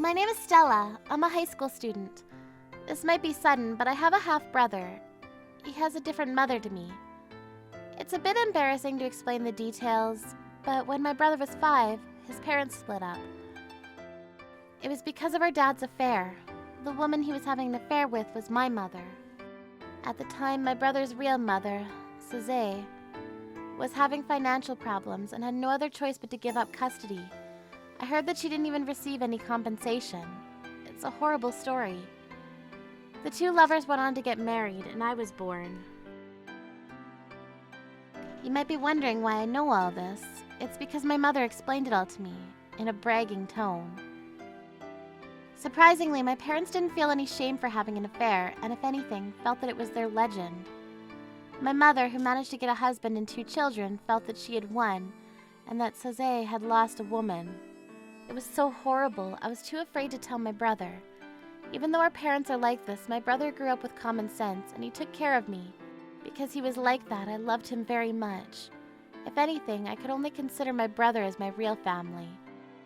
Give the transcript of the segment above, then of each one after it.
My name is Stella. I'm a high school student. This might be sudden, but I have a half-brother. He has a different mother to me. It's a bit embarrassing to explain the details, but when my brother was 5, his parents split up. It was because of our dad's affair. The woman he was having an affair with was my mother. At the time, my brother's real mother, Suzanne, was having financial problems and had no other choice but to give up custody. I heard that she didn't even receive any compensation. It's a horrible story. The two lovers went on to get married, and I was born. You might be wondering why I know all this. It's because my mother explained it all to me, in a bragging tone. Surprisingly, my parents didn't feel any shame for having an affair, and if anything, felt that it was their legend. My mother, who managed to get a husband and 2 children, felt that she had won, and that Suzanne had lost a woman. It was so horrible, I was too afraid to tell my brother. Even though our parents are like this, my brother grew up with common sense, and he took care of me. Because he was like that, I loved him very much. If anything, I could only consider my brother as my real family.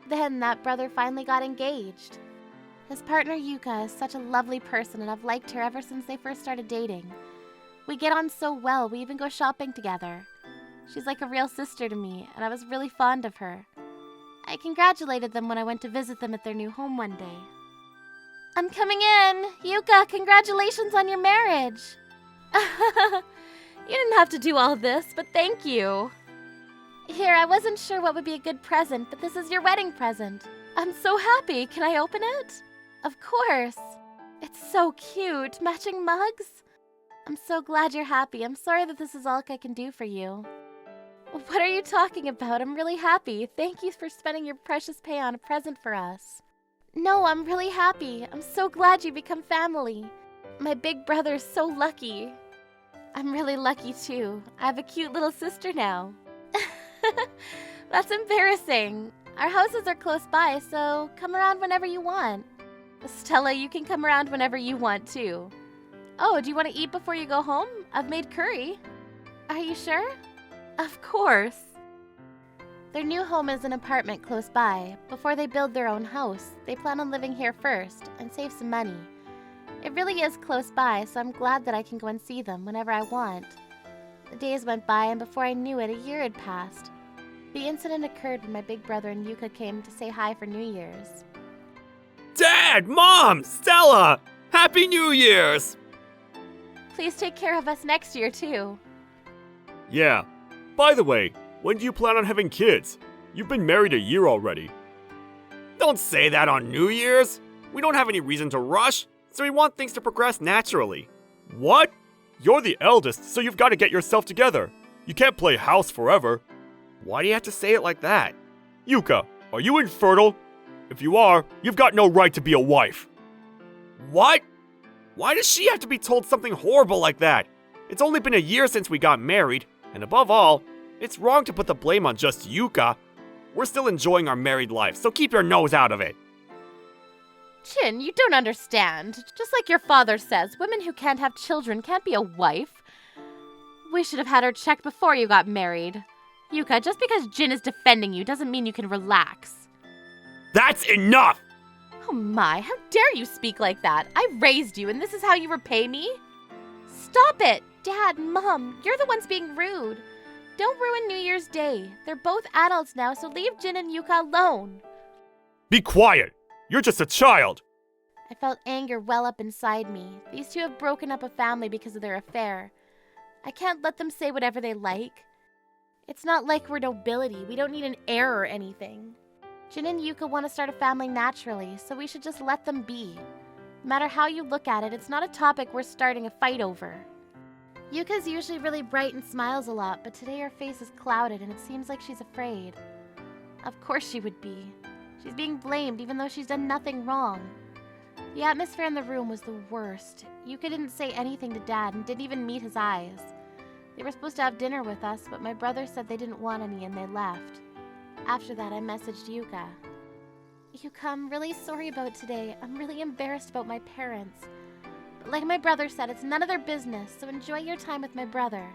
Then that brother finally got engaged. His partner Yuka is such a lovely person, and I've liked her ever since they first started dating. We get on so well, we even go shopping together. She's like a real sister to me, and I was really fond of her. I congratulated them when I went to visit them at their new home one day. I'm coming in! Yuka, congratulations on your marriage! You didn't have to do all this, but thank you. Here, I wasn't sure what would be a good present, but this is your wedding present. I'm so happy. Can I open it? Of course. It's so cute. Matching mugs? I'm so glad you're happy. I'm sorry that this is all I can do for you. What are you talking about? I'm really happy. Thank you for spending your precious pay on a present for us. No, I'm really happy. I'm so glad you become family. My big brother is so lucky. I'm really lucky too. I have a cute little sister now. That's embarrassing. Our houses are close by, so come around whenever you want. Stella, you can come around whenever you want too. Oh, do you want to eat before you go home? I've made curry. Are you sure? Of course. Their new home is an apartment close by. Before they build their own house, they plan on living here first and save some money. It really is close by, so I'm glad that I can go and see them whenever I want. The days went by, and before I knew it, a year had passed. The incident occurred when my big brother and Yuka came to say hi for New Year's. Dad! Mom! Stella! Happy New Year's! Please take care of us next year, too. Yeah. By the way, when do you plan on having kids? You've been married a year already. Don't say that on New Year's! We don't have any reason to rush, so we want things to progress naturally. What? You're the eldest, so you've got to get yourself together. You can't play house forever. Why do you have to say it like that? Yuka, are you infertile? If you are, you've got no right to be a wife. What? Why does she have to be told something horrible like that? It's only been a year since we got married, and above all, it's wrong to put the blame on just Yuka. We're still enjoying our married life, so keep your nose out of it. Chin, you don't understand. Just like your father says, women who can't have children can't be a wife. We should have had her checked before you got married. Yuka, just because Jin is defending you doesn't mean you can relax. That's enough! Oh my, how dare you speak like that? I raised you, and this is how you repay me? Stop it! Dad, Mom, you're the ones being rude. Don't ruin New Year's Day. They're both adults now, so leave Jin and Yuka alone. Be quiet! You're just a child! I felt anger well up inside me. These two have broken up a family because of their affair. I can't let them say whatever they like. It's not like we're nobility. We don't need an heir or anything. Jin and Yuka want to start a family naturally, so we should just let them be. No matter how you look at it, it's not a topic we're starting a fight over. Yuka's usually really bright and smiles a lot, but today her face is clouded and it seems like she's afraid. Of course she would be. She's being blamed even though she's done nothing wrong. The atmosphere in the room was the worst. Yuka didn't say anything to Dad and didn't even meet his eyes. They were supposed to have dinner with us, but my brother said they didn't want any and they left. After that, I messaged Yuka. Yuka, I'm really sorry about today. I'm really embarrassed about my parents. But like my brother said, it's none of their business, so enjoy your time with my brother.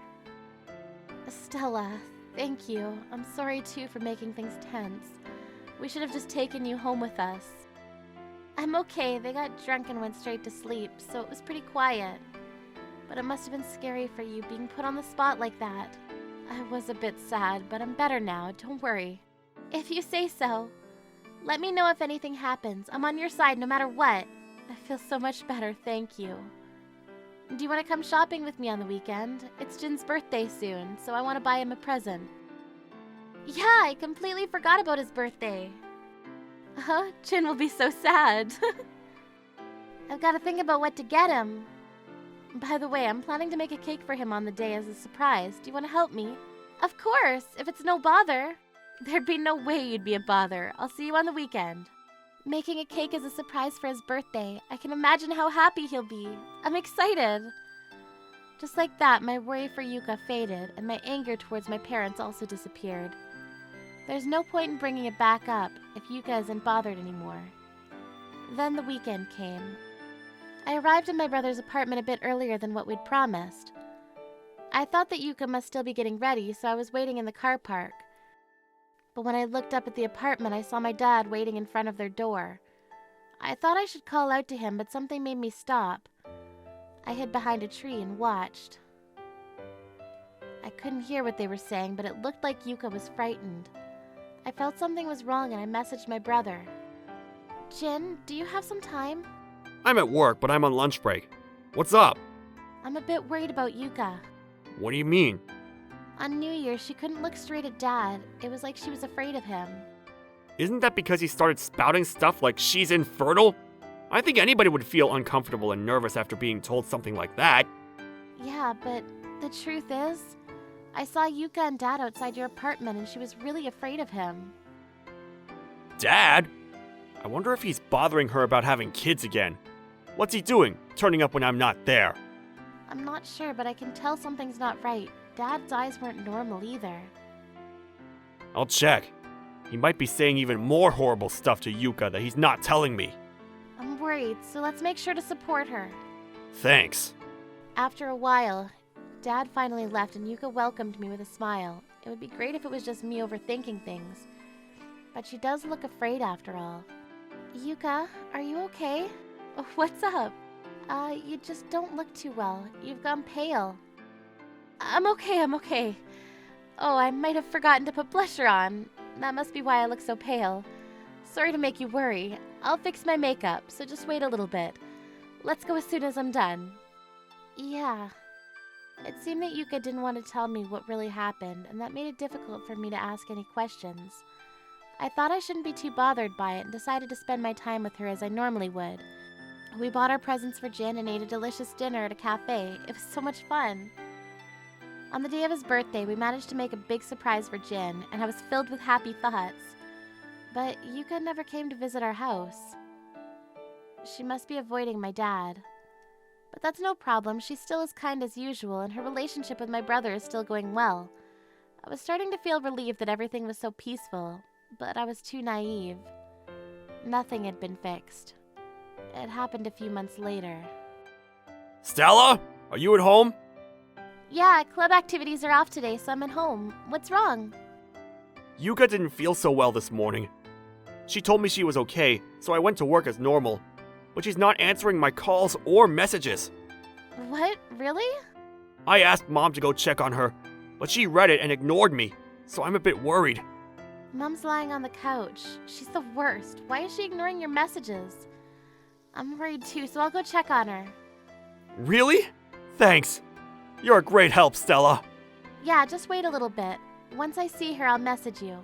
Stella, thank you. I'm sorry too for making things tense. We should have just taken you home with us. I'm okay. They got drunk and went straight to sleep, so it was pretty quiet. But it must have been scary for you being put on the spot like that. I was a bit sad, but I'm better now. Don't worry. If you say so. Let me know if anything happens. I'm on your side no matter what. I feel so much better, thank you. Do you want to come shopping with me on the weekend? It's Jin's birthday soon, so I want to buy him a present. Yeah, I completely forgot about his birthday. Jin will be so sad. I've got to think about what to get him. By the way, I'm planning to make a cake for him on the day as a surprise. Do you want to help me? Of course, if it's no bother. There'd be no way you'd be a bother. I'll see you on the weekend. Making a cake as a surprise for his birthday. I can imagine how happy he'll be. I'm excited. Just like that, my worry for Yuka faded, and my anger towards my parents also disappeared. There's no point in bringing it back up if Yuka isn't bothered anymore. Then the weekend came. I arrived in my brother's apartment a bit earlier than what we'd promised. I thought that Yuka must still be getting ready, so I was waiting in the car park. But when I looked up at the apartment, I saw my dad waiting in front of their door. I thought I should call out to him, but something made me stop. I hid behind a tree and watched. I couldn't hear what they were saying, but it looked like Yuka was frightened. I felt something was wrong and I messaged my brother. Jin, do you have some time? I'm at work, but I'm on lunch break. What's up? I'm a bit worried about Yuka. What do you mean? On New Year's, she couldn't look straight at Dad. It was like she was afraid of him. Isn't that because he started spouting stuff like she's infertile? I think anybody would feel uncomfortable and nervous after being told something like that. Yeah, but the truth is, I saw Yuka and Dad outside your apartment and she was really afraid of him. Dad? I wonder if he's bothering her about having kids again. What's he doing, turning up when I'm not there? I'm not sure, but I can tell something's not right. Dad's eyes weren't normal either. I'll check. He might be saying even more horrible stuff to Yuka that he's not telling me. I'm worried, so let's make sure to support her. Thanks. After a while, Dad finally left and Yuka welcomed me with a smile. It would be great if it was just me overthinking things. But she does look afraid after all. Yuka, are you okay? What's up? You just don't look too well. You've gone pale. I'm okay. Oh, I might have forgotten to put blusher on. That must be why I look so pale. Sorry to make you worry. I'll fix my makeup, so just wait a little bit. Let's go as soon as I'm done. Yeah. It seemed that Yuka didn't want to tell me what really happened, and that made it difficult for me to ask any questions. I thought I shouldn't be too bothered by it and decided to spend my time with her as I normally would. We bought our presents for Jin and ate a delicious dinner at a cafe. It was so much fun. On the day of his birthday, we managed to make a big surprise for Jin, and I was filled with happy thoughts. But Yuka never came to visit our house. She must be avoiding my dad. But that's no problem, she's still as kind as usual, and her relationship with my brother is still going well. I was starting to feel relieved that everything was so peaceful, but I was too naive. Nothing had been fixed. It happened a few months later. Stella? Are you at home? Yeah, club activities are off today, so I'm at home. What's wrong? Yuka didn't feel so well this morning. She told me she was okay, so I went to work as normal. But she's not answering my calls or messages. What? Really? I asked Mom to go check on her, but she read it and ignored me, so I'm a bit worried. Mom's lying on the couch. She's the worst. Why is she ignoring your messages? I'm worried too, so I'll go check on her. Really? Thanks. You're a great help, Stella. Yeah, just wait a little bit. Once I see her, I'll message you.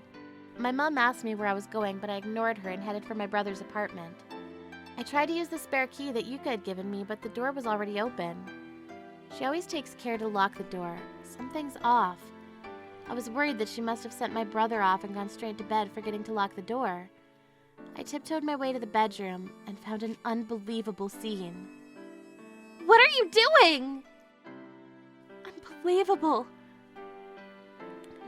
My mom asked me where I was going, but I ignored her and headed for my brother's apartment. I tried to use the spare key that Yuka had given me, but the door was already open. She always takes care to lock the door. Something's off. I was worried that she must have sent my brother off and gone straight to bed, forgetting to lock the door. I tiptoed my way to the bedroom and found an unbelievable scene. What are you doing? Unbelievable.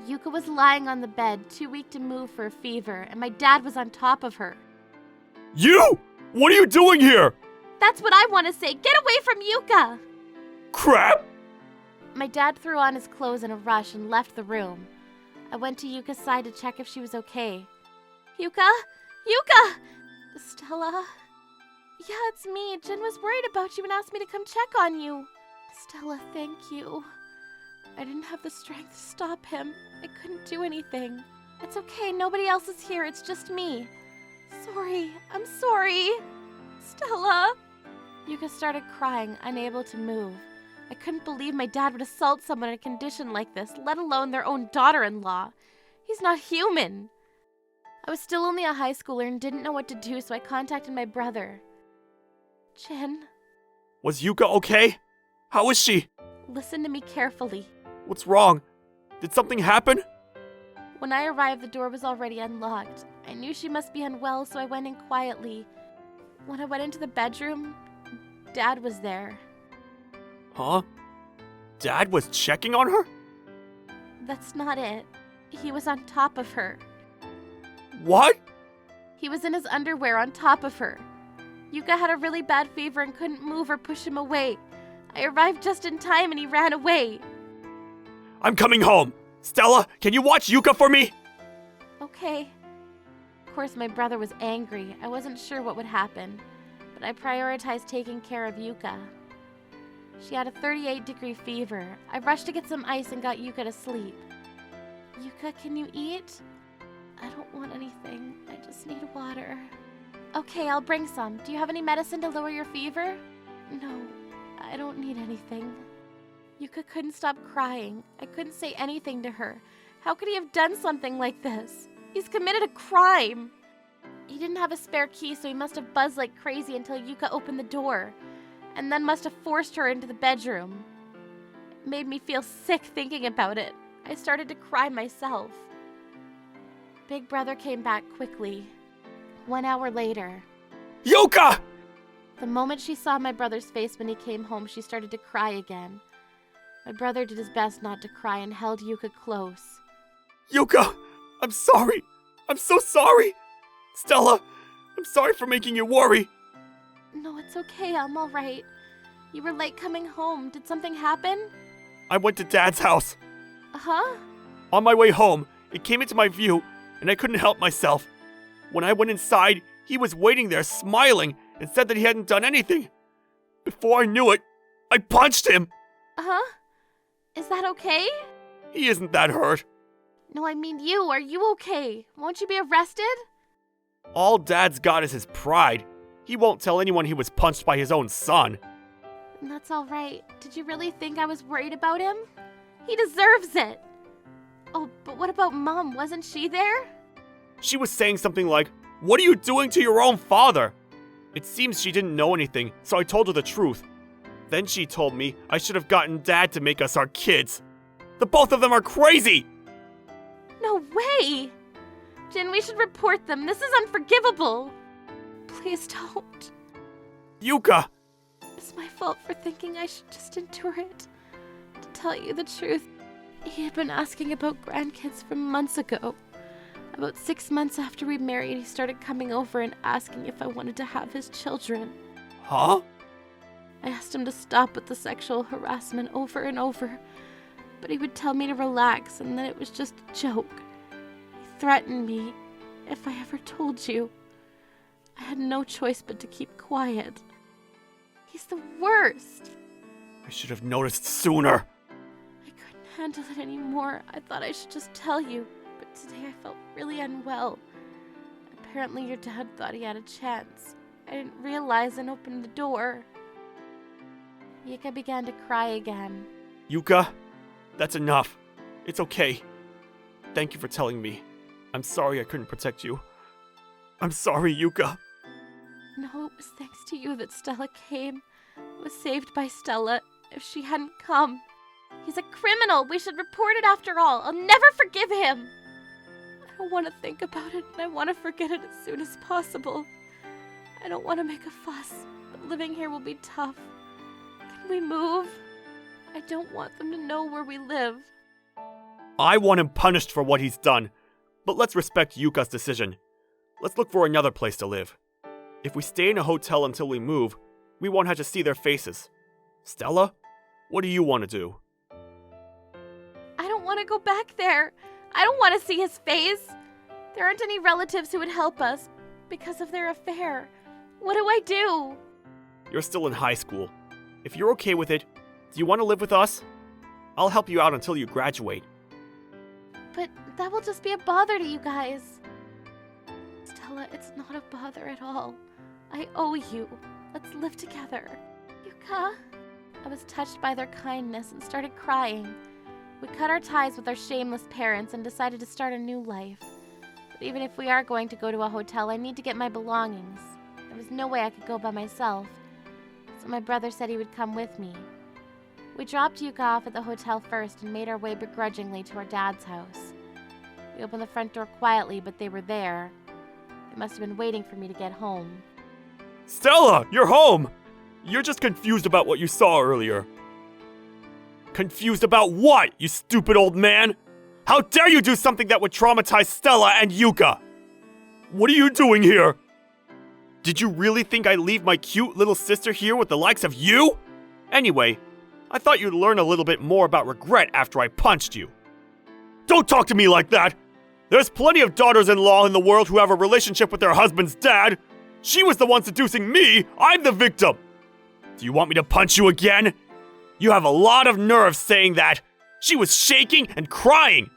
Yuka was lying on the bed, too weak to move for a fever, and my dad was on top of her. You! What are you doing here? That's what I want to say. Get away from Yuka! Crap! My dad threw on his clothes in a rush and left the room. I went to Yuka's side to check if she was okay. Yuka? Yuka! Stella? Yeah, it's me. Jen was worried about you and asked me to come check on you. Stella, thank you. I didn't have the strength to stop him. I couldn't do anything. It's okay, nobody else is here, it's just me. Sorry, I'm sorry. Stella! Yuka started crying, unable to move. I couldn't believe my dad would assault someone in a condition like this, let alone their own daughter-in-law. He's not human. I was still only a high schooler and didn't know what to do, so I contacted my brother. Jen, Was Yuka okay? How is she? listen to me carefully. What's wrong? Did something happen? When I arrived, the door was already unlocked. I knew she must be unwell, so I went in quietly. When I went into the bedroom, Dad was there. Huh? Dad was checking on her? That's not it. He was on top of her. What? He was in his underwear on top of her. Yuka had a really bad fever and couldn't move or push him away. I arrived just in time and he ran away. I'm coming home. Stella, can you watch Yuka for me? Okay. Of course, my brother was angry. I wasn't sure what would happen, but I prioritized taking care of Yuka. She had a 38-degree fever. I rushed to get some ice and got Yuka to sleep. Yuka, can you eat? I don't want anything. I just need water. Okay, I'll bring some. Do you have any medicine to lower your fever? No, I don't need anything. Yuka couldn't stop crying. I couldn't say anything to her. How could he have done something like this? He's committed a crime. He didn't have a spare key, so he must have buzzed like crazy until Yuka opened the door, and then must have forced her into the bedroom. It made me feel sick thinking about it. I started to cry myself. Big brother came back quickly. 1 hour later. Yuka! The moment she saw my brother's face when he came home, she started to cry again. My brother did his best not to cry and held Yuka close. Yuka! I'm sorry! I'm so sorry! Stella, I'm sorry for making you worry. No, it's okay. I'm all right. You were late coming home. Did something happen? I went to Dad's house. Huh? On my way home, it came into my view, and I couldn't help myself. When I went inside, he was waiting there smiling and said that he hadn't done anything. Before I knew it, I punched him. Huh? Is that okay? He isn't that hurt. No, I mean you. Are you okay? Won't you be arrested? All Dad's got is his pride. He won't tell anyone he was punched by his own son. That's all right. Did you really think I was worried about him? He deserves it. Oh, but what about Mom? Wasn't she there? She was saying something like, "What are you doing to your own father?" It seems she didn't know anything, so I told her the truth. Then she told me I should have gotten Dad to make us our kids. The both of them are crazy! No way! Jin, we should report them. This is unforgivable. Please don't. Yuka! It's my fault for thinking I should just endure it. To tell you the truth, he had been asking about grandkids from months ago. About 6 months after we married, he started coming over and asking if I wanted to have his children. Huh? I asked him to stop with the sexual harassment over and over, but he would tell me to relax and that it was just a joke. He threatened me if I ever told you. I had no choice but to keep quiet. He's the worst. I should have noticed sooner. I couldn't handle it anymore. I thought I should just tell you, but today I felt really unwell. Apparently your dad thought he had a chance. I didn't realize and opened the door. Yuka began to cry again. Yuka, that's enough. It's okay. Thank you for telling me. I'm sorry I couldn't protect you. I'm sorry, Yuka. No, it was thanks to you that Stella came. I was saved by Stella. If she hadn't come. He's a criminal. We should report it after all. I'll never forgive him. I don't want to think about it, and I want to forget it as soon as possible. I don't want to make a fuss, but living here will be tough. Can we move? I don't want them to know where we live. I want him punished for what he's done, but let's respect Yuka's decision. Let's look for another place to live. If we stay in a hotel until we move, we won't have to see their faces. Stella, what do you want to do? I don't want to go back there. I don't want to see his face. There aren't any relatives who would help us because of their affair. What do I do? You're still in high school. If you're okay with it, do you want to live with us? I'll help you out until you graduate. But that will just be a bother to you guys. Stella, it's not a bother at all. I owe you. Let's live together. Yuka? I was touched by their kindness and started crying. We cut our ties with our shameless parents and decided to start a new life. But even if we are going to go to a hotel, I need to get my belongings. There was no way I could go by myself, so my brother said he would come with me. We dropped Yuka off at the hotel first and made our way begrudgingly to our dad's house. We opened the front door quietly, but they were there. They must have been waiting for me to get home. Stella, you're home! You're just confused about what you saw earlier. Confused about what, you stupid old man? How dare you do something that would traumatize Stella and Yuka? What are you doing here? Did you really think I'd leave my cute little sister here with the likes of you? Anyway, I thought you'd learn a little bit more about regret after I punched you. Don't talk to me like that! There's plenty of daughters-in-law in the world who have a relationship with their husband's dad. She was the one seducing me. I'm the victim. Do you want me to punch you again? You have a lot of nerve saying that. She was shaking and crying.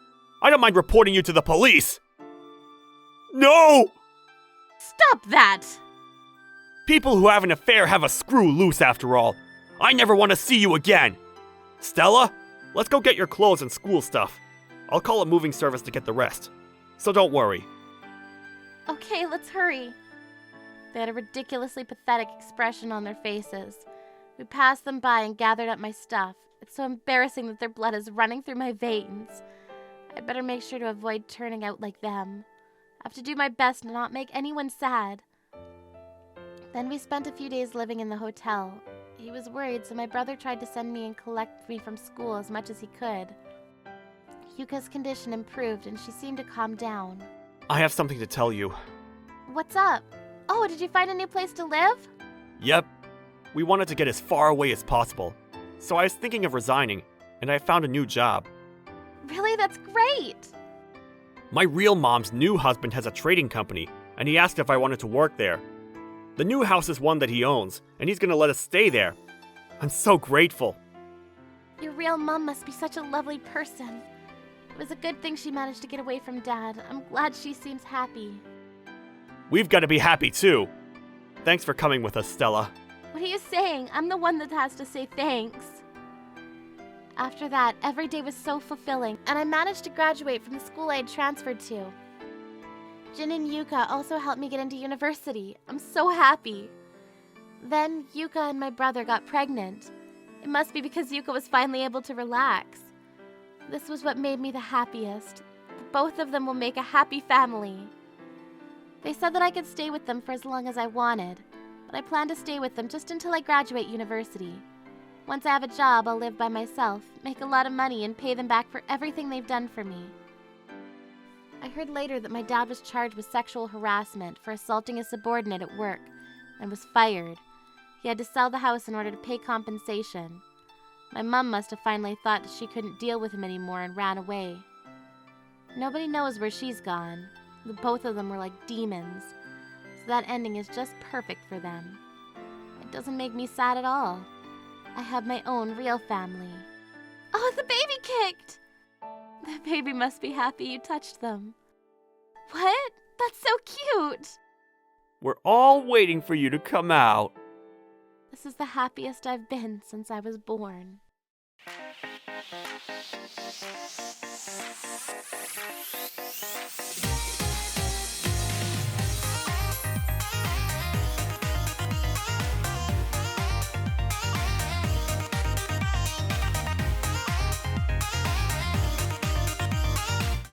I don't mind reporting you to the police. No! Stop that! People who have an affair have a screw loose after all. I never want to see you again. Stella, let's go get your clothes and school stuff. I'll call a moving service to get the rest. So don't worry. Okay, let's hurry. They had a ridiculously pathetic expression on their faces. We passed them by and gathered up my stuff. It's so embarrassing that their blood is running through my veins. I'd better make sure to avoid turning out like them. I have to do my best to not make anyone sad. Then we spent a few days living in the hotel. He was worried, so my brother tried to send me and collect me from school as much as he could. Yuka's condition improved and she seemed to calm down. I have something to tell you. What's up? Oh, did you find a new place to live? Yep. We wanted to get as far away as possible. So I was thinking of resigning, and I found a new job. Really? That's great! My real mom's new husband has a trading company, and he asked if I wanted to work there. The new house is one that he owns, and he's gonna let us stay there. I'm so grateful. Your real mom must be such a lovely person. It was a good thing she managed to get away from Dad. I'm glad she seems happy. We've got to be happy too. Thanks for coming with us, Stella. What are you saying? I'm the one that has to say thanks. After that, every day was so fulfilling, and I managed to graduate from the school I had transferred to. Jin and Yuka also helped me get into university. I'm so happy. Then Yuka and my brother got pregnant. It must be because Yuka was finally able to relax. This was what made me the happiest. Both of them will make a happy family. They said that I could stay with them for as long as I wanted, but I plan to stay with them just until I graduate university. Once I have a job, I'll live by myself, make a lot of money, and pay them back for everything they've done for me. I heard later that my dad was charged with sexual harassment for assaulting a subordinate at work and was fired. He had to sell the house in order to pay compensation. My mom must have finally thought that she couldn't deal with him anymore and ran away. Nobody knows where she's gone. The both of them were like demons, so that ending is just perfect for them. It doesn't make me sad at all. I have my own real family. Oh, the baby kicked! The baby must be happy you touched them. What? That's so cute! We're all waiting for you to come out. This is the happiest I've been since I was born.